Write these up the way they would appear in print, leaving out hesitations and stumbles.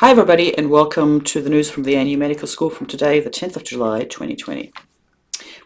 Hi everybody and welcome to the news from the ANU Medical School from today, the 10th of July 2020.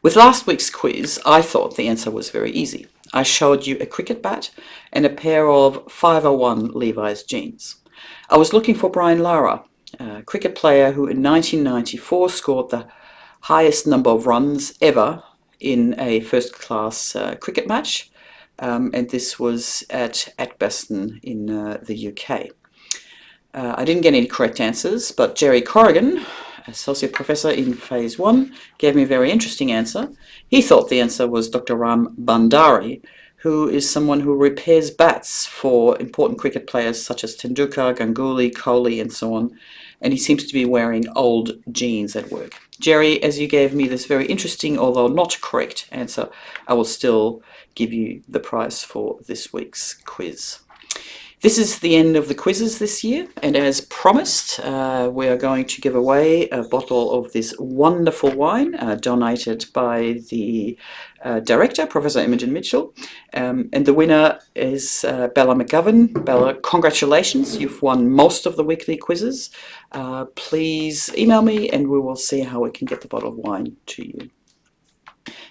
With last week's quiz, I thought the answer was very easy. I showed you a cricket bat and a pair of 501 Levi's jeans. I was looking for Brian Lara, a cricket player who in 1994 scored the highest number of runs ever in a first-class cricket match, and this was at Edgbaston in the UK. I didn't get any correct answers, but Jerry Corrigan, Associate Professor in Phase 1, gave me a very interesting answer. He thought the answer was Dr. Ram Bandari, who is someone who repairs bats for important cricket players such as Tendulkar, Ganguly, Kohli and so on, and he seems to be wearing old jeans at work. Jerry, as you gave me this very interesting, although not correct answer, I will still give you the prize for this week's quiz. This is the end of the quizzes this year, and as promised, we are going to give away a bottle of this wonderful wine donated by the director, Professor Imogen Mitchell, and the winner is Bella McGovern. Bella, congratulations, you've won most of the weekly quizzes. Please email me and we will see how we can get the bottle of wine to you.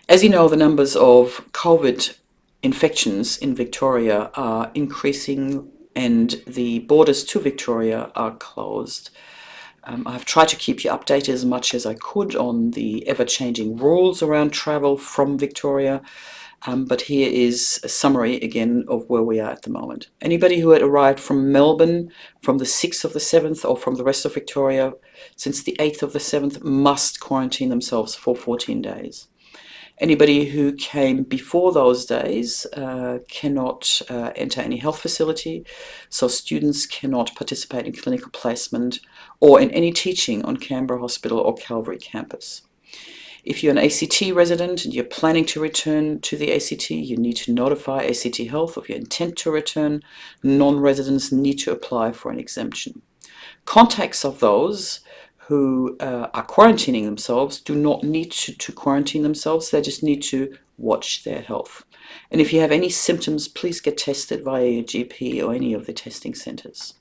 As you know, the numbers of COVID infections in Victoria are increasing and the borders to Victoria are closed. I've tried to keep you updated as much as I could on the ever-changing rules around travel from Victoria, but here is a summary again of where we are at the moment. Anybody who had arrived from Melbourne from the 6th of the 7th or from the rest of Victoria since the 8th of the 7th must quarantine themselves for 14 days. Anybody who came before those days cannot enter any health facility, so students cannot participate in clinical placement or in any teaching on Canberra Hospital or Calvary campus. If you're an ACT resident and you're planning to return to the ACT, you need to notify ACT Health of your intent to return. Non-residents need to apply for an exemption. Contacts of those who are quarantining themselves do not need to quarantine themselves, they just need to watch their health. And if you have any symptoms, please get tested via your GP or any of the testing centres.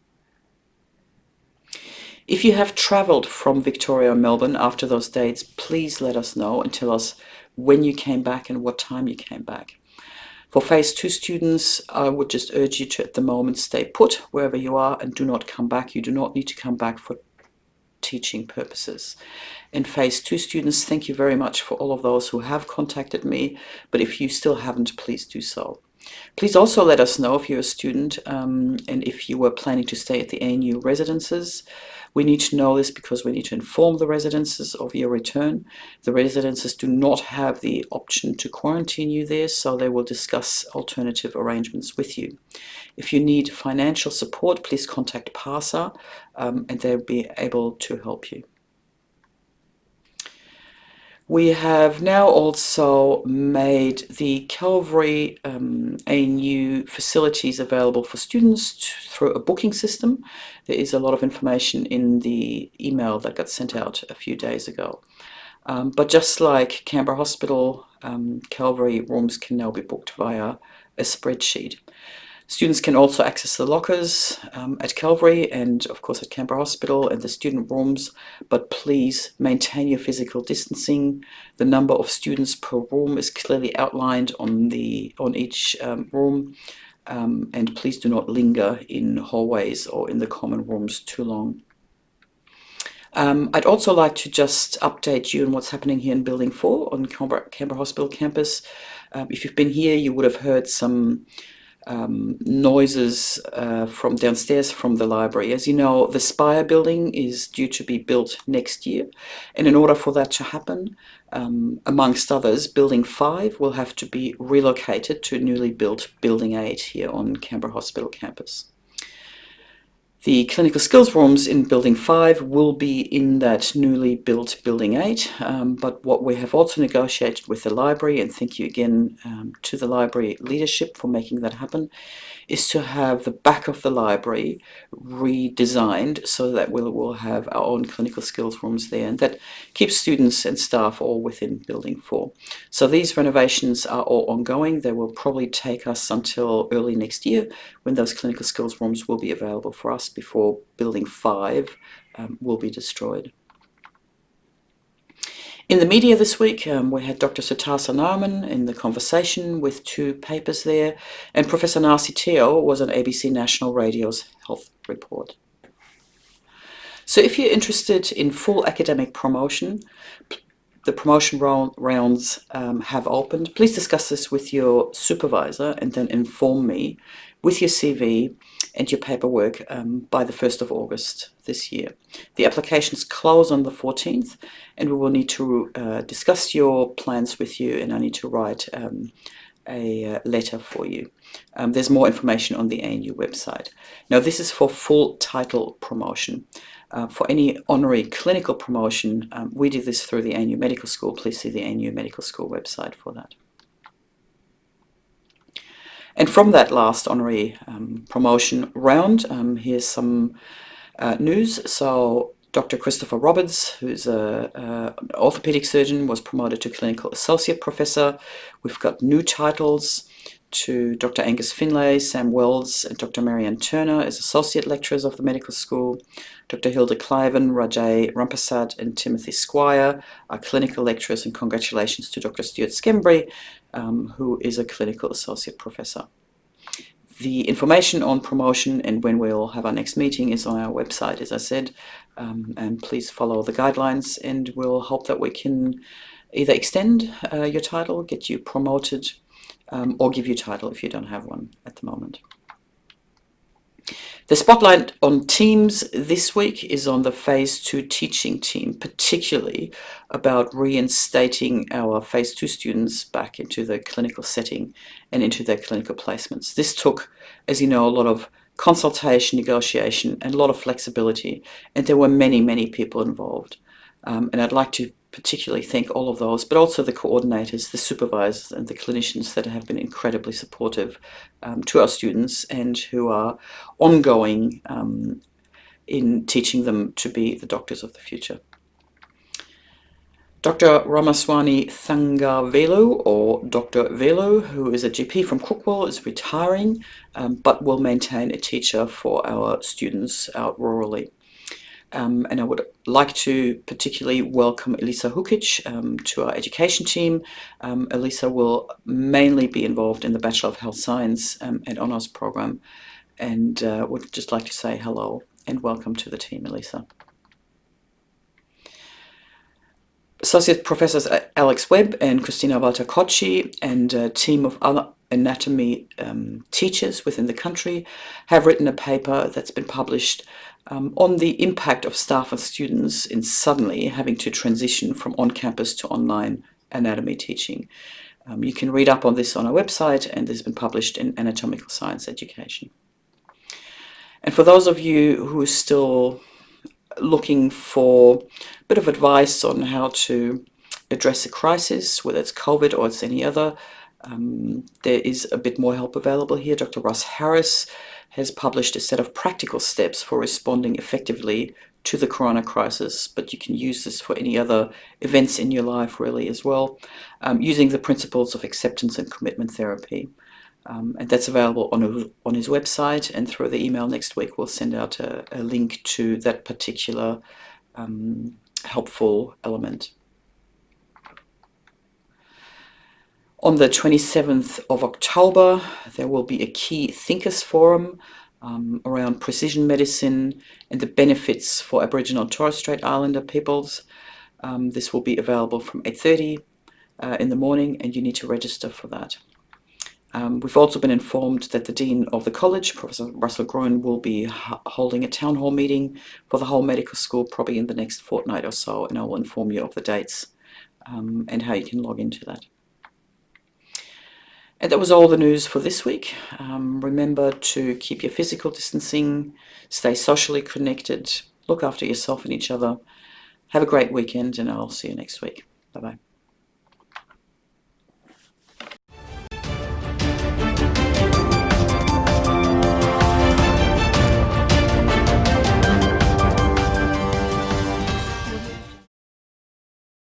If you have travelled from Victoria or Melbourne after those dates, please let us know and tell us when you came back and what time you came back. For Phase 2 students, I would just urge you to, at the moment, stay put wherever you are and do not come back. You do not need to come back for teaching purposes. And Phase 2 students, thank you very much for all of those who have contacted me, but if you still haven't, please do so. Please also let us know if you're a student and if you were planning to stay at the ANU residences. We need to know this because we need to inform the residences of your return. The residences do not have the option to quarantine you there, so they will discuss alternative arrangements with you. If you need financial support, please contact PASA and they'll be able to help you. We have now also made the Calvary ANU facilities available for students through a booking system. There is a lot of information in the email that got sent out a few days ago. But just like Canberra Hospital, Calvary rooms can now be booked via a spreadsheet. Students can also access the lockers at Calvary and of course at Canberra Hospital and the student rooms, but please maintain your physical distancing. The number of students per room is clearly outlined on each room, and please do not linger in hallways or in the common rooms too long. I'd also like to just update you on what's happening here in Building 4 on Canberra Hospital campus. If you've been here, you would have heard some noises from downstairs from the library. As you know, the Spire building is due to be built next year, and in order for that to happen, amongst others, Building 5 will have to be relocated to newly built Building 8 here on Canberra Hospital campus. The clinical skills rooms in Building 5 will be in that newly built Building 8, but what we have also negotiated with the library, and thank you again to the library leadership for making that happen, is to have the back of the library redesigned so that we'll have our own clinical skills rooms there, and that keeps students and staff all within Building 4. So these renovations are all ongoing. They will probably take us until early next year when those clinical skills rooms will be available for us before Building 5 will be destroyed. In the media this week, we had Dr. Sutasa Narman in the conversation with 2 papers there, and Professor Nasi Teo was on ABC National Radio's Health Report. So if you're interested in full academic promotion, the promotion rounds have opened. Please discuss this with your supervisor and then inform me with your CV and your paperwork by the 1st of August this year. The applications close on the 14th, and we will need to discuss your plans with you, and I need to write a letter for you. There's more information on the ANU website. Now, this is for full title promotion. For any honorary clinical promotion, we do this through the ANU Medical School. Please see the ANU Medical School website for that. And from that last honorary promotion round, here's some news. So Dr. Christopher Roberts, who's an orthopedic surgeon, was promoted to clinical associate professor. We've got new titles to Dr. Angus Finlay, Sam Wells, and Dr. Marianne Turner as associate lecturers of the medical school. Dr. Hilda Cliven, Rajay Rampasad, and Timothy Squire are clinical lecturers, and congratulations to Dr. Stuart Skembry, who is a clinical associate professor. The information on promotion and when we'll have our next meeting is on our website, as I said, and please follow the guidelines, and we'll hope that we can either extend your title, get you promoted, or give you title if you don't have one at the moment. The spotlight on teams this week is on the Phase 2 teaching team, particularly about reinstating our Phase 2 students back into the clinical setting and into their clinical placements. This took, as you know, a lot of consultation, negotiation, and a lot of flexibility, and there were many, many people involved. And I'd like to particularly thank all of those, but also the coordinators, the supervisors, and the clinicians that have been incredibly supportive to our students and who are ongoing in teaching them to be the doctors of the future. Dr. Ramaswamy Thangavelu, or Dr. Velu, who is a GP from Crookwell, is retiring, but will maintain a teacher for our students out rurally. And I would like to particularly welcome Elisa Hukic to our education team. Elisa will mainly be involved in the Bachelor of Health Science and Honours program, and would just like to say hello and welcome to the team, Elisa. Associate Professors Alex Webb and Christina Valtacocci and a team of other anatomy teachers within the country have written a paper that's been published on the impact of staff and students in suddenly having to transition from on-campus to online anatomy teaching. You can read up on this on our website, and this has been published in Anatomical Science Education. And for those of you who are still looking for a bit of advice on how to address a crisis, whether it's COVID or it's any other, there is a bit more help available here. Dr. Russ Harris has published a set of practical steps for responding effectively to the corona crisis, but you can use this for any other events in your life really as well, using the principles of acceptance and commitment therapy. And that's available on his website, and through the email next week we'll send out a link to that particular helpful element. On the 27th of October, there will be a key thinkers forum around precision medicine and the benefits for Aboriginal and Torres Strait Islander peoples. This will be available from 8:30 in the morning, and you need to register for that. We've also been informed that the Dean of the College, Professor Russell Gruen, will be holding a town hall meeting for the whole medical school probably in the next fortnight or so, and I will inform you of the dates and how you can log into that. And that was all the news for this week. Remember to keep your physical distancing, stay socially connected, look after yourself and each other. Have a great weekend, and I'll see you next week. Bye-bye.